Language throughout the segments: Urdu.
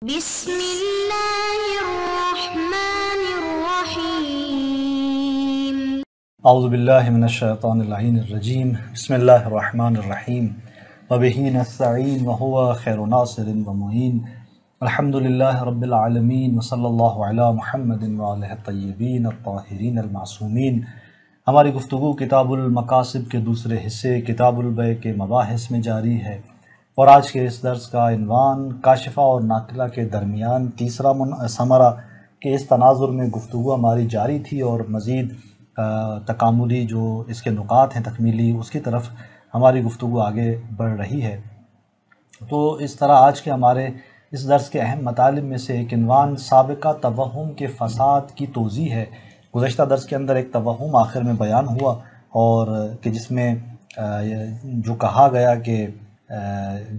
بسم اللہ الرحمن الرحیم اعوذ باللہ من الشیطان اللعین الرجیم بسم اللہ الرحمن الرحیم وبہ نستعین وہو خیر ناصر ومعین الحمدللہ رب العالمین وصلی اللہ علی محمد وآلہ الطیبین الطاہرین المعصومین۔ ہماری گفتگو کتاب المقاصد کے دوسرے حصے کتاب البیع کے مباحث میں جاری ہے، اور آج کے اس درس کا عنوان کاشفہ اور ناقلہ کے درمیان تیسرا ثمرہ کے اس تناظر میں گفتگو ہماری جاری تھی، اور مزید تکاملی جو اس کے نکات ہیں تکمیلی، اس کی طرف ہماری گفتگو آگے بڑھ رہی ہے۔ تو اس طرح آج کے ہمارے اس درس کے اہم مطالب میں سے ایک عنوان سابقہ توہم کے فساد کی توضیح ہے۔ گزشتہ درس کے اندر ایک توہم آخر میں بیان ہوا، اور کہ جس میں جو کہا گیا کہ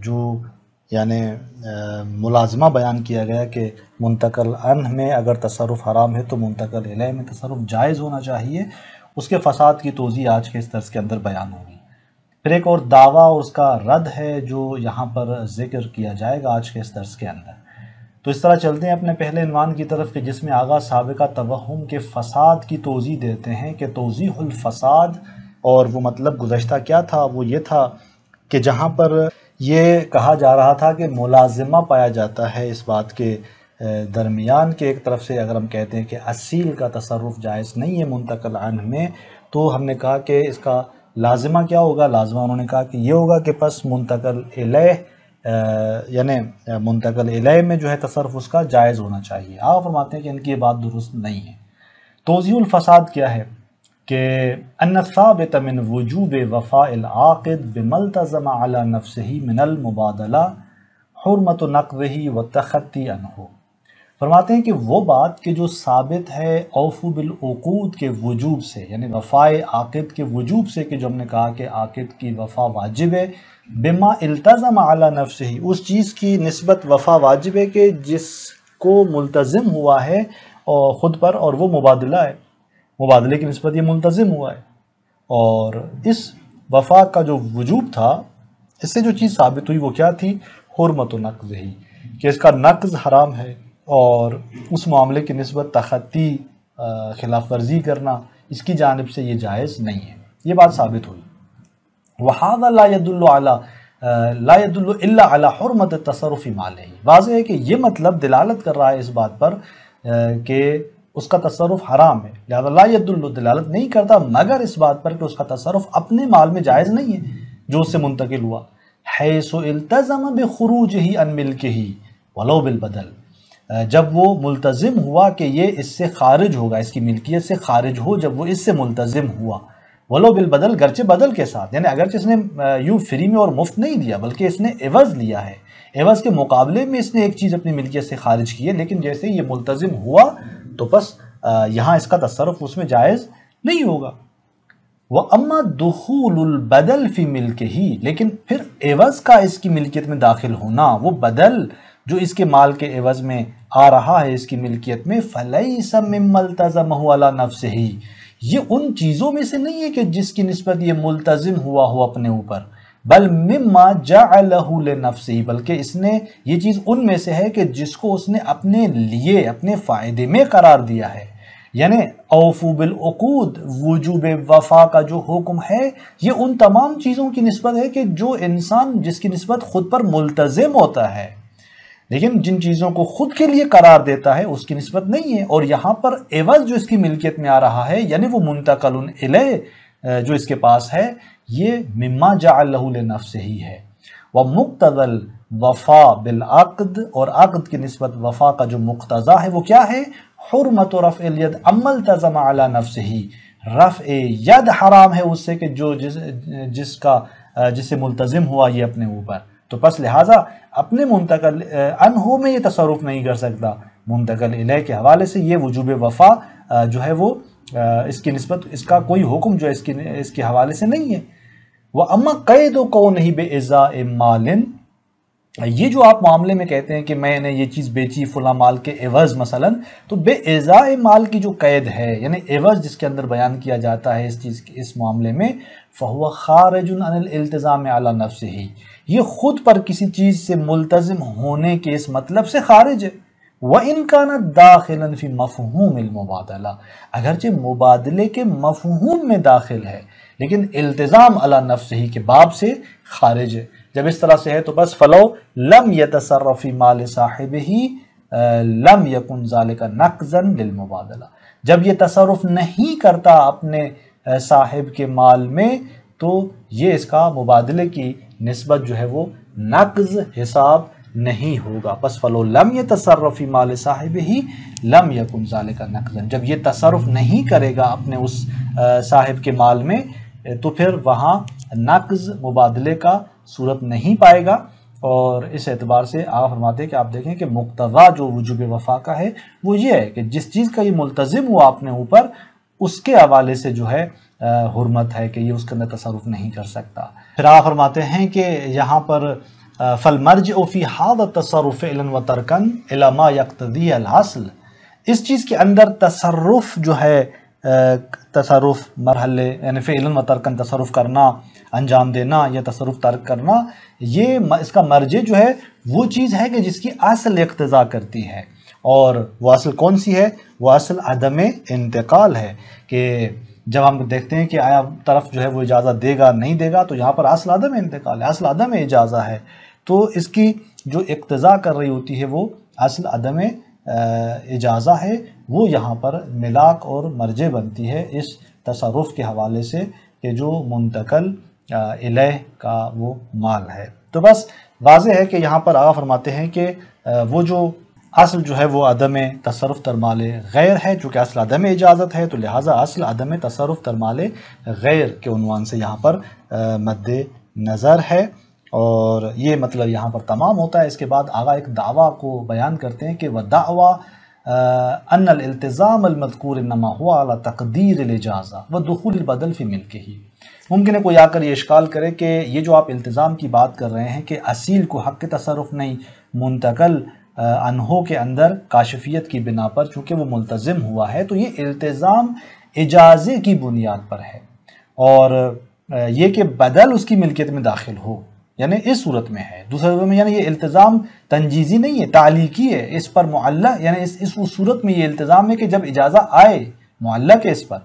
جو یعنی ملازمہ بیان کیا گیا کہ منتقل عنہ میں اگر تصرف حرام ہے تو منتقل الیہ میں تصرف جائز ہونا چاہیے، اس کے فساد کی توضیح آج کے اس درس کے اندر بیان ہوگی۔ پھر ایک اور دعویٰ اور اس کا رد ہے جو یہاں پر ذکر کیا جائے گا آج کے اس درس کے اندر۔ تو اس طرح چلتے ہیں اپنے پہلے عنوان کی طرف کہ جس میں آغا سابقہ توہم کے فساد کی توضیح دیتے ہیں کہ توضیح الفساد، اور وہ مطلب گزشتہ کیا تھا؟ وہ یہ تھا کہ جہاں پر یہ کہا جا رہا تھا کہ ملازمہ پایا جاتا ہے اس بات کے درمیان کہ ایک طرف سے اگر ہم کہتے ہیں کہ اصیل کا تصرف جائز نہیں ہے منتقل عنہ میں، تو ہم نے کہا کہ اس کا لازمہ کیا ہوگا؟ لازمہ انہوں نے کہا کہ یہ ہوگا کہ پس منتقل الیہ یعنی منتقل الیہ میں جو ہے تصرف اس کا جائز ہونا چاہیے۔ آپ فرماتے ہیں کہ ان کی یہ بات درست نہیں ہے۔ توضیح الفساد کیا ہے کہ ان الثابت من وجوب وفاء العاقد بما التزم على نفسه من المبادلہ حرمت نقضہ والتخطی عنہ۔ فرماتے ہیں کہ وہ بات کہ جو ثابت ہے اوفو بالعقود کے وجوب سے، یعنی وفاء عاقد کے وجوب سے، کہ جو ہم نے کہا کہ عاقد کی وفا واجب ہے، بما التزم على نفسه، اس چیز کی نسبت وفا واجب ہے کہ جس کو ملتزم ہوا ہے اور خود پر، اور وہ مبادلہ ہے، مبادلے کی نسبت یہ ملتزم ہوا ہے۔ اور اس وفا کا جو وجوب تھا، اس سے جو چیز ثابت ہوئی وہ کیا تھی؟ حرمت نقض ہی، کہ اس کا نقض حرام ہے، اور اس معاملے کی نسبت تخطی خلاف ورزی کرنا اس کی جانب سے یہ جائز نہیں ہے، یہ بات ثابت ہوئی۔ وَهَذَا لَا يَدُلُّ إِلَّا عَلَى حُرْمَةِ التَّصَرُّفِ مَعَهُ۔ واضح ہے کہ یہ مطلب دلالت کر رہا ہے اس بات پر کہ اس کا تصرف حرام ہے، لہذا لا يدل دلالت نہیں کرتا مگر اس بات پر کہ اس کا تصرف اپنے مال میں جائز نہیں ہے جو اس سے منتقل ہوا، حیث التزم بخروجہ عن ملکہ ولو بالبدل، جب وہ ملتزم ہوا کہ یہ اس سے خارج ہوگا، اس کی ملکیت سے خارج ہو، جب وہ اس سے ملتزم ہوا، ولو بالبدل، گرچہ بدل کے ساتھ، یعنی اگرچہ اس نے یوں فری میں اور مفت نہیں دیا بلکہ اس نے عوض لیا ہے، عوض کے مقابلے میں اس نے ایک چیز اپنی ملکیت سے خارج کی ہے، لیکن جیسے یہ ملتزم ہوا تو بس یہاں اس کا تصرف اس میں جائز نہیں ہوگا۔ وَأَمَّا دُخُولُ الْبَدَلْ فِي مِلْكِهِ، لیکن پھر عوض کا اس کی ملکیت میں داخل ہونا، وہ بدل جو اس کے مال کے عوض میں آ رہا ہے اس کی ملکیت میں، فَلَيْسَ مِمَّا الْتَزَمَهُ عَلَى نَفْسِهِ، یہ ان چیزوں میں سے نہیں ہے کہ جس کی نسبت یہ ملتزم ہوا ہو اپنے اوپر، بل مما جعلہ لنفسہ، بلکہ اس نے یہ چیز ان میں سے ہے کہ جس کو اس نے اپنے لیے اپنے فائدے میں قرار دیا ہے، یعنی اوفو بالعقود، وجوب وفا کا جو حکم ہے یہ ان تمام چیزوں کی نسبت ہے کہ جو انسان جس کی نسبت خود پر ملتزم ہوتا ہے، لیکن جن چیزوں کو خود کے لیے قرار دیتا ہے اس کی نسبت نہیں ہے۔ اور یہاں پر عوض جو اس کی ملکیت میں آ رہا ہے، یعنی وہ منتقل الیہ جو اس کے پاس ہے، یہ مما جعلہ لنفسہ ہی ہے۔ ومقتضى الوفاء بالعقد، اور عقد کی نسبت وفا کا جو مقتضا ہے وہ کیا ہے؟ حرمت رفع الید اما التزم علی نفسہ، رفع ید حرام ہے اس سے کہ جو جس سے ملتزم ہوا یہ اپنے اوپر، تو پس لہٰذا اپنے منتقل عنہ میں یہ تصرف نہیں کر سکتا، منتقل الیہ کے حوالے سے یہ وجوب وفا جو ہے وہ اس کی نسبت، اس کا کوئی حکم جو اس کے حوالے سے نہیں ہے۔ وَأَمَّا قَيْدُ قَوْنِهِ بِإِزَاءِ مَالٍ، یہ جو آپ معاملے میں کہتے ہیں کہ میں نے یہ چیز بیچی فلاں مال کے عوض مثلا، تو بے ازاء مال کی جو قید ہے، یعنی عوض جس کے اندر بیان کیا جاتا ہے اس چیز اس معاملے میں، فَهُوَ خَارِجٌ عَنِ الْإِلْتِزَامِ عَلَى نَفْسِهِ، یہ خود پر کسی چیز سے ملتزم ہونے کے اس مطلب سے خارج ہے۔ وَإِن كَانَ دَاخِلًا فِي مَفْهُومِ الْمُبَادَلَةِ، اگرچہ مبادلے کے مفہوم میں داخل ہے لیکن التزام علی نفسہ کے باب سے خارج ہے۔ جب اس طرح سے ہے تو بس فلو لم يتصرف فی مال صاحبہ لم یکن ذالک نقضا للمبادلہ، جب یہ تصرف نہیں کرتا اپنے صاحب کے مال میں تو یہ اس کا مبادلے کی نسبت جو ہے وہ نقض حساب نہیں ہوگا۔ بس فلو لم يتصرف فی مال صاحبہ لم یکن ذالک نقضا، جب یہ تصرف نہیں کرے گا اپنے اس صاحب کے مال میں تو پھر وہاں نقض مبادلے کا صورت نہیں پائے گا۔ اور اس اعتبار سے آپ فرماتے ہیں کہ آپ دیکھیں کہ مقتضا جو وجوب وفا کا ہے وہ یہ ہے کہ جس چیز کا یہ ملتزم ہوا اپنے اوپر اس کے حوالے سے جو ہے حرمت ہے کہ یہ اس کے اندر تصرف نہیں کر سکتا۔ پھر آپ فرماتے ہیں کہ یہاں پر فالمرجع فی ھذا التصرف فعلا و ترکا الی ما یقتضی الاصل، اس چیز کے اندر تصرف جو ہے تصرف مرحلے یعنی فعلا و ترکا تصرف کرنا، انجام دینا یا تصرف ترک کرنا، یہ اس کا مرجع جو ہے وہ چیز ہے کہ جس کی اصل اقتضا کرتی ہے، اور وہ اصل کون سی ہے؟ وہ اصل عدم انتقال ہے کہ جب ہم دیکھتے ہیں کہ آیا طرف جو ہے وہ اجازت دے گا نہیں دے گا تو یہاں پر اصل عدم انتقال ہے، اصل عدم اجازہ ہے، تو اس کی جو اقتضا کر رہی ہوتی ہے وہ اصل عدم اجازہ ہے، وہ یہاں پر ملاک اور مرجع بنتی ہے اس تصرف کے حوالے سے کہ جو منتقل الیہ کا وہ مال ہے۔ تو بس واضح ہے کہ یہاں پر آقا فرماتے ہیں کہ وہ جو اصل جو ہے وہ عدم تصرف تر مال غیر ہے، چونکہ اصل عدم اجازت ہے تو لہٰذا اصل عدم تصرف تر مال غیر کے عنوان سے یہاں پر مد نظر ہے، اور یہ مطلب یہاں پر تمام ہوتا ہے۔ اس کے بعد آقا ایک دعویٰ کو بیان کرتے ہیں کہ وَدَعْوَى أَنَّ الْالْتِزَامَ الْمَذْكُورِ إِنَّمَا هُوَ عَلَى تَقْدِيرِ الْإِجَازَةِ وَدُخُولِ الْبَدَلِ فِي مِلْكِهِ، ممکن ہے کوئی آ کر یہ اشکال کرے کہ یہ جو آپ التزام کی بات کر رہے ہیں کہ اصیل کو حق تصرف نہیں، منتقل انہوں کے اندر کاشفیت کی بنا پر چونکہ وہ ملتزم ہوا ہے تو یہ التزام اجازے کی بنیاد پر ہے، اور یہ کہ بدل اس کی ملکیت میں داخل ہو یعنی اس صورت میں ہے، دوسرے صورت میں یعنی یہ التزام تنجیزی نہیں ہے، تعلیقی ہے، اس پر معلق یعنی اس صورت میں یہ التزام ہے کہ جب اجازہ آئے معلق ہے اس پر،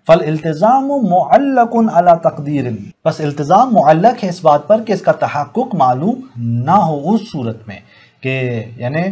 فالالتزام معلق علی تقدیر، بس التزام معلق ہے اس بات پر کہ اس کا تحقق معلوم نہ ہو اس صورت میں کہ یعنی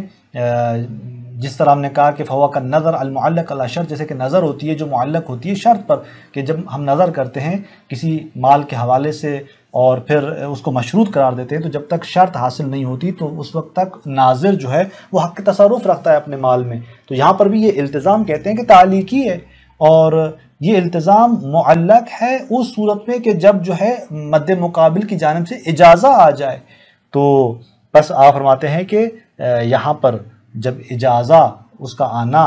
جس طرح ہم نے کہا کہ فہو کا نظر المعلق علی شرط، جیسے کہ نظر ہوتی ہے جو معلق ہوتی ہے شرط پر، کہ جب ہم نظر کرتے ہیں کسی مال کے حوالے سے اور پھر اس کو مشروط قرار دیتے ہیں تو جب تک شرط حاصل نہیں ہوتی تو اس وقت تک ناظر جو ہے وہ حق تصرف رکھتا ہے اپنے مال میں، تو یہاں پر بھی یہ التزام کہتے ہیں کہ تعلیقی ہے، اور یہ التزام معلق ہے اس صورت میں کہ جب جو ہے مد مقابل کی جانب سے اجازہ آ جائے، تو بس آپ فرماتے ہیں کہ یہاں پر جب اجازہ اس کا آنا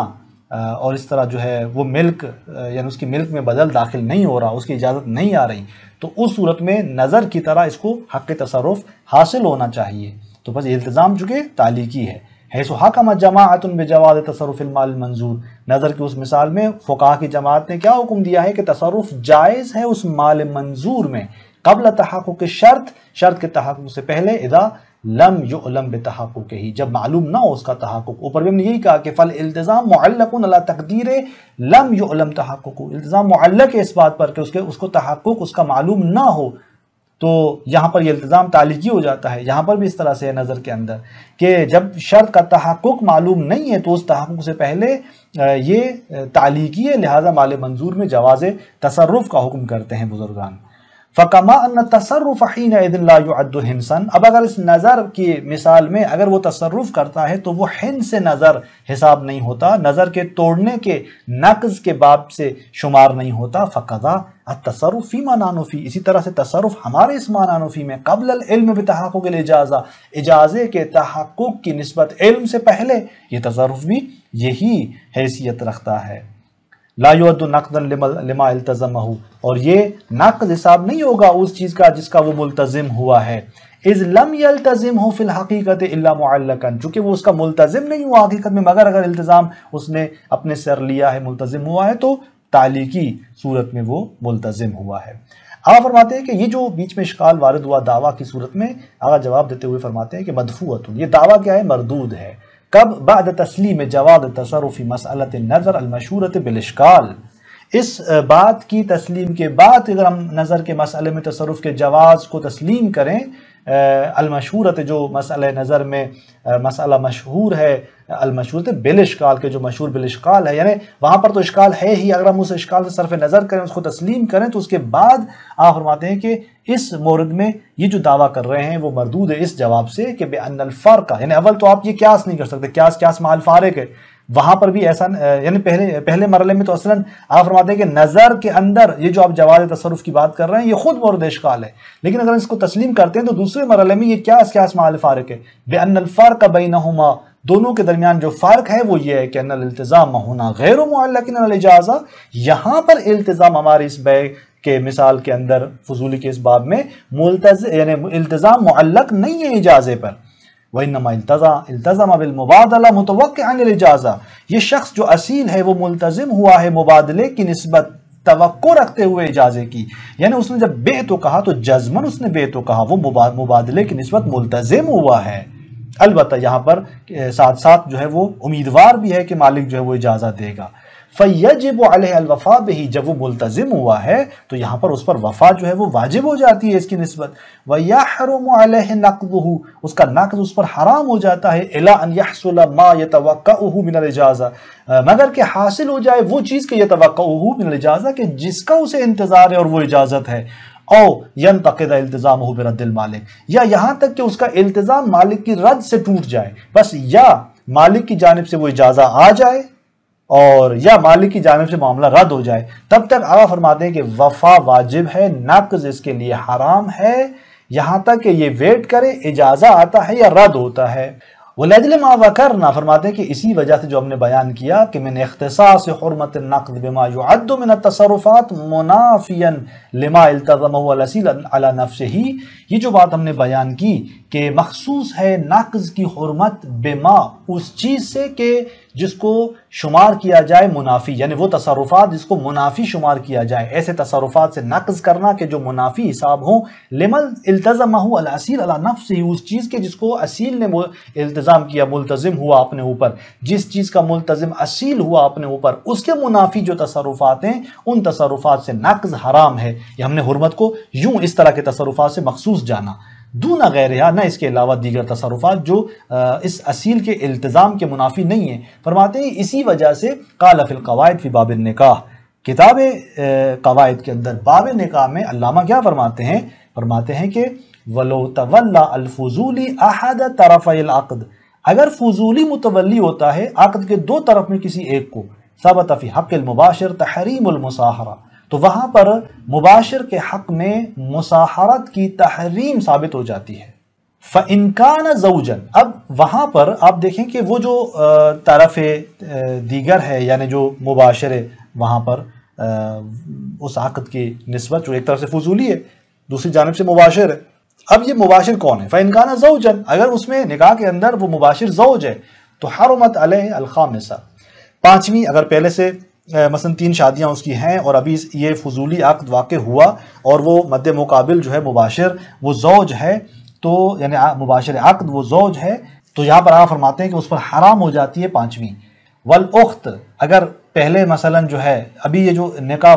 اور اس طرح جو ہے وہ ملک یعنی اس کی ملک میں بدل داخل نہیں ہو رہا، اس کی اجازت نہیں آ رہی، تو اس صورت میں نظر کی طرح اس کو حق تصرف حاصل ہونا چاہیے، تو بس یہ التزام چونکہ تعلیقی ہے۔ حیث حکم جماعت بجواز تصرف المال المنظور، نظر کی اس مثال میں فقہا کی جماعت نے کیا حکم دیا ہے کہ تصرف جائز ہے اس مال منظور میں قبل تحقق شرط کے تحقق سے پہلے، اذا لم یعلم بتحققہ، جب معلوم نہ ہو اس کا تحقق۔ اوپر بھی ہم نے یہی کہا کہ فالالتزام معلق علی تقدیر لم یعلم تحققہ، التزام معلق ہے اس بات پر کہ اس کو تحقق اس کا معلوم نہ ہو، تو یہاں پر یہ التزام تعلیقی ہو جاتا ہے۔ یہاں پر بھی اس طرح سے ہے نظر کے اندر کہ جب شرط کا تحقق معلوم نہیں ہے تو اس تحقق سے پہلے یہ تعلیقی ہے، لہذا مال منظور میں جواز تصرف کا حکم کرتے ہیں بزرگان۔ فَكَمَا أَنَّ التَّصَرُّفَ حِينَئِذٍ لَا يُعَدُّ حِنْسًا، اب اگر اس نظر کی مثال میں اگر وہ تصرف کرتا ہے تو وہ حنس سے نظر حساب نہیں ہوتا، نظر کے توڑنے کے نقض کے باب سے شمار نہیں ہوتا۔ فَقَضَا التصرف فیما نانفی، اسی طرح سے تصرف ہمارے اس مانانفی میں قبل العلم بتحقق الاجازہ، اجازے کے تحقق کی نسبت علم سے پہلے یہ تصرف بھی یہی حیثیت رکھتا ہے۔ لا یعد نقدا لما التزمہ، اور یہ نقض حساب نہیں ہوگا اس چیز کا جس کا وہ ملتزم ہوا ہے، اذ لم یلتزمہ فی الحقیقت الا معلقا، چونکہ وہ اس کا ملتزم نہیں ہوا حقیقت میں مگر اگر التزام اس نے اپنے سر لیا ہے ملتزم ہوا ہے تو تعلیقی صورت میں وہ ملتزم ہوا ہے۔ آپ فرماتے ہیں کہ یہ جو بیچ میں اشکال وارد ہوا دعویٰ کی صورت میں، آگا جواب دیتے ہوئے فرماتے ہیں کہ مدفوعۃ، یہ دعویٰ کیا ہے؟ مردود ہے۔ کب؟ بعد تسلیم جواز تصرف فی مسئلۃ النظر المشہورۃ بالاشکال، اس بات کی تسلیم کے بعد اگر ہم نظر کے مسئلے میں تصرف کے جواز کو تسلیم کریں، المشہورت جو مسئلہ نظر میں مسئلہ مشہور ہے، المشہورت بالاشکال کے جو مشہور بالاشکال ہے، یعنی وہاں پر تو اشکال ہے ہی، اگر ہم اس اشکال سے صرف نظر کریں، اس کو تسلیم کریں، تو اس کے بعد آپ فرماتے ہیں کہ اس مورد میں یہ جو دعویٰ کر رہے ہیں وہ مردود ہے اس جواب سے کہ بأن الفرق، یعنی اول تو آپ یہ قیاس نہیں کر سکتے، قیاس مع الفارق ہے، وہاں پر بھی ایسا، یعنی پہلے مرحلے میں تو اصلاً آپ فرماتے ہیں کہ نظر کے اندر یہ جو آپ جواز تصرف کی بات کر رہے ہیں یہ خود مورد اشکال ہے، لیکن اگر اس کو تسلیم کرتے ہیں تو دوسرے مرحلے میں یہ قیاس مع الفارق ہے، بأن الفرق بینہما، دونوں کے درمیان جو فرق ہے وہ یہ ہے کہ ان الالتزام ہونا غیر معلق علی الاجازہ، یہاں پر التزام ہماری اس بیع کے مثال کے اندر فضولی کے اس باب میں یعنی التزام معلق نہیں ہے اجازے پر، وَإِنَّمَا التزم بالمبادلہ متوقعا للإجازہ، یہ شخص جو اصیل ہے وہ ملتزم ہوا ہے مبادلے کی نسبت توقع رکھتے ہوئے اجازے کی، یعنی اس نے جب بے تو کہا تو جزمن اس نے بے تو کہا، وہ مبادلے کی نسبت ملتزم ہوا ہے، البتہ یہاں پر ساتھ ساتھ جو ہے وہ امیدوار بھی ہے کہ مالک جو ہے وہ اجازت دے گا، فَيَجِبُ عَلَيْهِ الْوَفَاءُ بِهِ، جب وہ ملتزم ہوا ہے تو یہاں پر اس پر وفا جو ہے وہ واجب ہو جاتی ہے اس کی نسبت، وَيَحْرُمُ عَلَيْهِ نَقْضُهُ، اس کا نقض اس پر حرام ہو جاتا ہے، إِلَىٰ أَنْ يَحْصُلَ مَا يَتَوَقَّعُهُ مِنَ الْإِجَازَةِ، مگر کہ حاصل ہو جائے وہ چیز کہ يَتَوَقَّعُهُ مِنَ الْإِجَازَةِ کہ جس کا اسے انتظار ہے اور وہ اجازت ہے، او ينتقد التزامه برد المالک، یا یہاں تک کہ اس کا التزام مالک کی رد سے ٹوٹ جائے، بس یا مالک کی جانب سے وہ اجازت آ جائے اور یا مالک کی جانب سے معاملہ رد ہو جائے، تب تک آقا فرماتے ہیں کہ وفا واجب ہے، نقض اس کے لیے حرام ہے، یہاں تک کہ یہ ویٹ کرے اجازہ آتا ہے یا رد ہوتا ہے۔ وَلَأَجْلِ مَا ذَكَرْنَا، فرماتے ہیں کہ اسی وجہ سے جو ہم نے بیان کیا کہ من اختصاص حرمت النقض بما يعد من التصرفات منافیا لما التزمه الاصیل على نفسه، یہ جو بات ہم نے بیان کی کہ مخصوص ہے نقض کی حرمت بما، اس چیز سے کہ جس کو شمار کیا جائے منافی، یعنی وہ تصرفات جس کو منافی شمار کیا جائے، ایسے تصرفات سے نقض کرنا کہ جو منافی حساب ہوں، لمن التزمہ الاصیل علی نفسہ، اس چیز کے جس کو اصیل نے التزام کیا، ملتزم ہوا اپنے اوپر، جس چیز کا ملتزم اصیل ہوا اپنے اوپر، اس کے منافی جو تصرفات ہیں ان تصرفات سے نقض حرام ہے۔ یہ ہم نے حرمت کو یوں اس طرح کے تصرفات سے مخصوص جانا، دون غیرہا، نہ اس کے علاوہ دیگر تصرفات جو اس اصیل کے التزام کے منافی نہیں ہیں۔ فرماتے ہیں اسی وجہ سے قال فی القواعد فی باب النکاح، کتاب قواعد کے اندر باب نکاح میں علامہ کیا فرماتے ہیں؟ فرماتے ہیں کہ وَلَوْ تَوَلَّى الْفُضُولِ أَحَدَ طَرَفَيِ الْعَقْدِ، اگر فضولی متولی ہوتا ہے عقد کے دو طرف میں کسی ایک کو، ثبت فی حق المباشر تحریم المصاحرہ، تو وہاں پر مباشر کے حق میں مصاحرت کی تحریم ثابت ہو جاتی ہے۔ فَإِنْ كَانَ زَوْجًا، اب وہاں پر آپ دیکھیں کہ وہ جو طرف دیگر ہے، یعنی جو مباشر ہے، وہاں پر اس عقد کی نسبت جو ایک طرف سے فضولی ہے دوسری جانب سے مباشر ہے، اب یہ مباشر کون ہے؟ فَإِنْ كَانَ زَوْجًا، اگر اس میں نکاح کے اندر وہ مباشر زوج ہے تو حرمت علیہ الخامسہ، پانچویں، اگر پہلے سے مثلا 3 شادیاں اس کی ہیں اور ابھی یہ فضولی عقد واقع ہوا اور وہ مد مقابل جو ہے مباشر وہ زوج ہے، تو یعنی مباشر عقد وہ زوج ہے، تو یہاں پر آپ فرماتے ہیں کہ اس پر حرام ہو جاتی ہے پانچویں۔ والاخت، اگر پہلے مثلا جو ہے ابھی یہ جو نکاح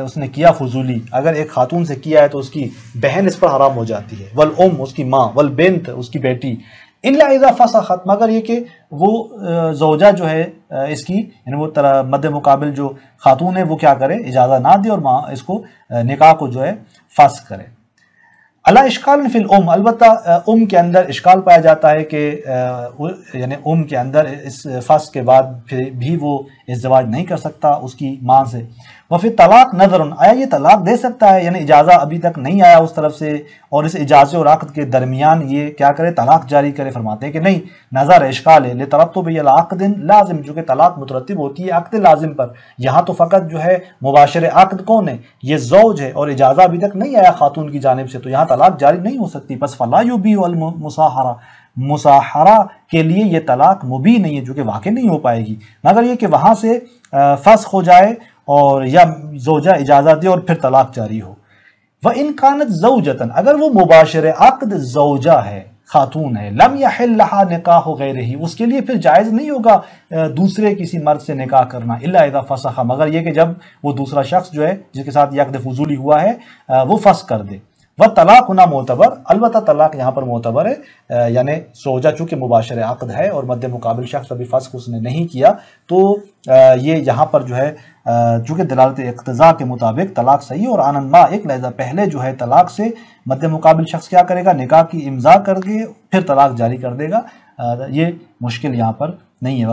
اس نے کیا فضولی، اگر ایک خاتون سے کیا ہے تو اس کی بہن اس پر حرام ہو جاتی ہے، والام اس کی ماں، والبنت اس کی بیٹی، الا اذا فسخت، مگر یہ کہ وہ زوجہ جو ہے اس کی یعنی وہ مد مقابل جو خاتون ہے وہ کیا کرے، اجازت نہ دے اور ماں اس کو نکاح کو جو ہے فسخ کرے۔ علی اشکال فی الام، البتہ کے اندر اشکال پایا جاتا ہے کہ یعنی کے اندر اس فسخ کے بعد پھر بھی وہ ازدواج نہیں کر سکتا اس کی ماں سے۔ وفی طلاق نظر، آیا یہ طلاق دے سکتا ہے، یعنی اجازت ابھی تک نہیں آیا اس طرف سے اور اس اجازت اور عقد کے درمیان یہ کیا کرے، طلاق جاری کرے؟ فرماتے ہیں کہ نہیں، نظر اشکال ہے، لترتب العقد لازم، جو کہ طلاق مترتب ہوتی ہے عقد لازم پر، یہاں تو فقط جو ہے مباشر عقد کون ہے، یہ زوج ہے اور اجازت ابھی تک نہیں آیا خاتون کی جانب سے، تو یہاں طلاق جاری نہیں ہو سکتی، پس فلا یبیح المصاحرہ، مصاحرہ کے لیے یہ طلاق مبیح نہیں ہے، جو کہ واقع نہیں ہو پائے گی، مگر یہ کہ وہاں سے فسخ ہو جائے اور یا زوجہ اجازت دے اور پھر طلاق جاری ہو۔ وَإِنْ كَانَتْ زَوْجَةً اگر وہ مباشر عقد زوجہ ہے، خاتون ہے، لم يحل لها نکاح غیرہ، اس کے لیے پھر جائز نہیں ہوگا دوسرے کسی مرد سے نکاح کرنا، الا اذا فسخ، مگر یہ کہ جب وہ دوسرا شخص جو ہے جس کے ساتھ یہ عقد فضولی ہوا ہے وہ فسخ کر دے۔ وطلاق ہونا معتبر، البتہ طلاق یہاں پر معتبر ہے، یعنی زوجہ چونکہ مباشر عقد ہے اور مد مقابل شخص ابھی فسخ اس نے نہیں کیا، تو یہ یہاں پر جو ہے چونکہ دلالت اقتضاء کے مطابق طلاق صحیح، اور آنند ما ایک لحظہ پہلے جو ہے طلاق سے مد مقابل شخص کیا کرے گا، نکاح کی امضاء کر کے پھر طلاق جاری کر دے گا، یہ مشکل یہاں پر نہیں ہے،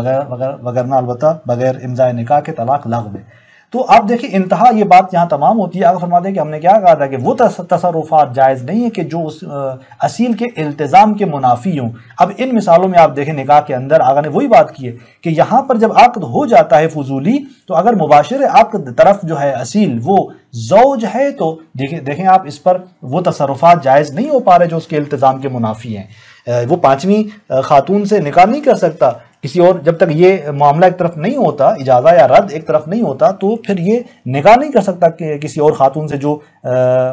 وگرنہ البتہ بغیر امضاء نکاح کے طلاق لغو ہے۔ تو آپ دیکھیں انتہا یہ بات یہاں تمام ہوتی ہے۔ آگے فرماتے ہیں کہ ہم نے کیا کہا تھا کہ وہ تصرفات جائز نہیں ہے کہ جو اس اصیل کے التزام کے منافی ہوں۔ اب ان مثالوں میں آپ دیکھیں نکاح کے اندر آگا نے وہی بات کی ہے کہ یہاں پر جب عقد ہو جاتا ہے فضولی، تو اگر مباشر عقد طرف جو ہے اصیل وہ زوج ہے تو دیکھیں آپ اس پر وہ تصرفات جائز نہیں ہو پا رہے جو اس کے التزام کے منافی ہیں۔ وہ پانچویں خاتون سے نکاح نہیں کر سکتا کسی اور، جب تک یہ معاملہ ایک طرف نہیں ہوتا، اجازہ یا رد ایک طرف نہیں ہوتا، تو پھر یہ نکاح نہیں کر سکتا کہ کسی اور خاتون سے جو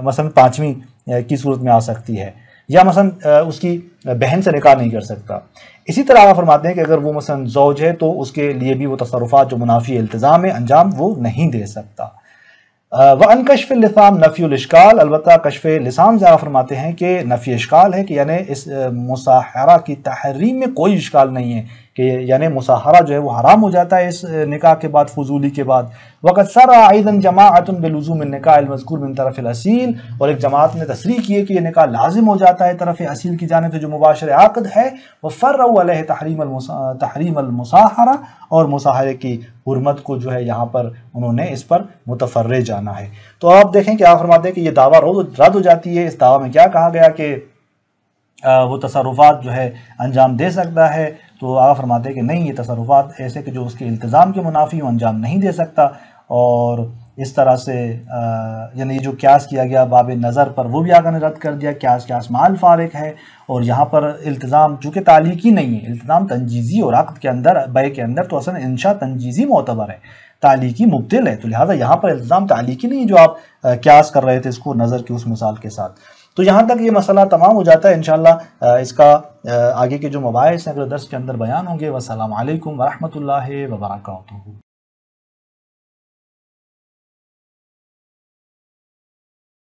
مثلا پانچویں کی صورت میں آ سکتی ہے، یا مثلا اس کی بہن سے نکاح نہیں کر سکتا۔ اسی طرح آپ فرماتے ہیں کہ اگر وہ مثلا زوج ہے تو اس کے لیے بھی وہ تصرفات جو منافی التزام ہے انجام وہ نہیں دے سکتا۔ وَأَنْ كَشْفِ اللِّسَامِ نَفْيُ الْإِشْكَالِ، البتہ کشف لسان سے آپ فرماتے ہیں کہ نفی اشکال ہے، کہ یعنی اس مصاحرہ کی تحریم میں کوئی اشکال نہیں ہے، کہ یعنی مصاحرہ جو ہے وہ حرام ہو جاتا ہے اس نکاح کے بعد، فضولی کے بعد۔ وَقَدْ سَرَّ أَيْضًا جَمَاعَةٌ بِلُزُومِ النِّكَاحِ الْمَذْكُورِ مِنْ طَرَفِ الْأَصِيلِ، اور ایک جماعت نے تصریح کی ہے کہ یہ نکاح لازم ہو جاتا ہے طرف اصیل کی جانب سے جو مباشر عقد ہے۔ وَفَرَّعُوا عَلَيْهِ تحریم المصاحرہ، اور مصاحرے کی حرمت کو جو ہے یہاں پر انہوں نے اس پر متفرع جانا ہے۔ تو آپ دیکھیں کہ آپ فرماتے ہیں کہ یہ دعویٰ رد ہو جاتی ہے۔ اس دعویٰ میں کیا کہا گیا کہ وہ تصرفات جو ہے انجام دے سکتا ہے، تو آپ فرماتے ہیں کہ نہیں، یہ تصرفات ایسے کہ جو اس کے التزام کے منافی ہوں انجام نہیں دے سکتا۔ اور اس طرح سے یعنی جو قیاس کیا گیا باب نظر پر وہ بھی آگے نے رد کر دیا، قیاس مال فارق ہے، اور یہاں پر التزام چونکہ تعلیقی نہیں ہے، التزام تنجیزی، اور عقد کے اندر بے کے اندر تو اصلا انشاء تنجیزی معتبر ہے، تعلیقی مبطل ہے، تو لہٰذا یہاں پر التزام تعلیقی نہیں ہے جو آپ قیاس کر رہے تھے اس کو نظر کی اس مثال کے ساتھ۔ تو یہاں تک یہ مسئلہ تمام ہو جاتا ہے، انشاءاللہ اس کا آگے کے جو مباحث ہیں اگلے درس کے اندر بیان ہوں گے۔ والسلام علیکم ورحمۃ اللہ وبرکاتہ۔